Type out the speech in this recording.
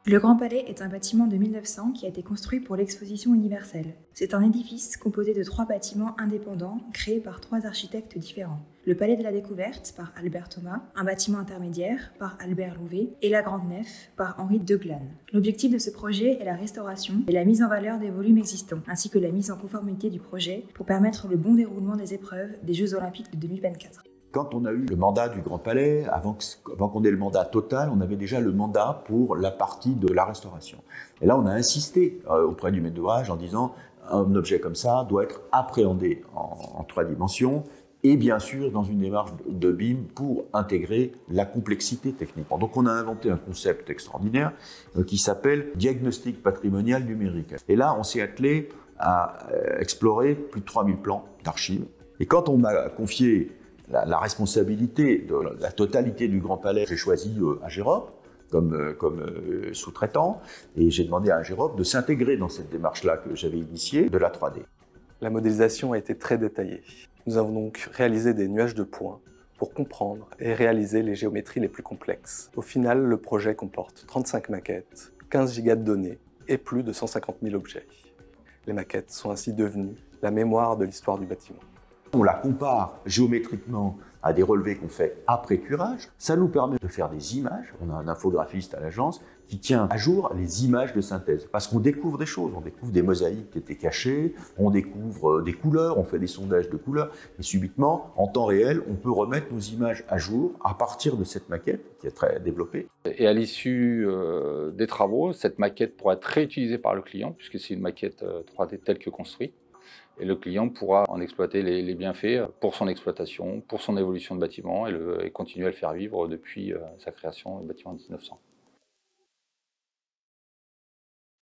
Le Grand Palais est un bâtiment de 1900 qui a été construit pour l'exposition universelle. C'est un édifice composé de 3 bâtiments indépendants créés par 3 architectes différents. Le Palais de la Découverte par Albert Thomas, un bâtiment intermédiaire par Albert Louvet et la Grande Nef par Henri de Glane. L'objectif de ce projet est la restauration et la mise en valeur des volumes existants, ainsi que la mise en conformité du projet pour permettre le bon déroulement des épreuves des Jeux Olympiques de 2024. Quand on a eu le mandat du Grand Palais, avant qu'on ait le mandat total, on avait déjà le mandat pour la partie de la restauration. Et là, on a insisté auprès du maître d'ouvrage en disant un objet comme ça doit être appréhendé en 3 dimensions et bien sûr dans une démarche de BIM pour intégrer la complexité technique. Donc on a inventé un concept extraordinaire qui s'appelle diagnostic patrimonial numérique. Et là, on s'est attelé à explorer plus de 3000 plans d'archives. Et quand on m'a confié la responsabilité de la totalité du Grand Palais, j'ai choisi Agerope comme sous-traitant et j'ai demandé à Agerope de s'intégrer dans cette démarche-là que j'avais initiée de la 3D. La modélisation a été très détaillée. Nous avons donc réalisé des nuages de points pour comprendre et réaliser les géométries les plus complexes. Au final, le projet comporte 35 maquettes, 15 gigas de données et plus de 150 000 objets. Les maquettes sont ainsi devenues la mémoire de l'histoire du bâtiment. On la compare géométriquement à des relevés qu'on fait après curage. Ça nous permet de faire des images. On a un infographiste à l'agence qui tient à jour les images de synthèse. Parce qu'on découvre des choses, on découvre des mosaïques qui étaient cachées, on découvre des couleurs, on fait des sondages de couleurs. Et subitement, en temps réel, on peut remettre nos images à jour à partir de cette maquette qui est très développée. Et à l'issue des travaux, cette maquette pourra être réutilisée par le client puisque c'est une maquette 3D telle que construite. Et le client pourra en exploiter les bienfaits pour son exploitation, pour son évolution de bâtiment et continuer à le faire vivre depuis sa création du bâtiment en 1900.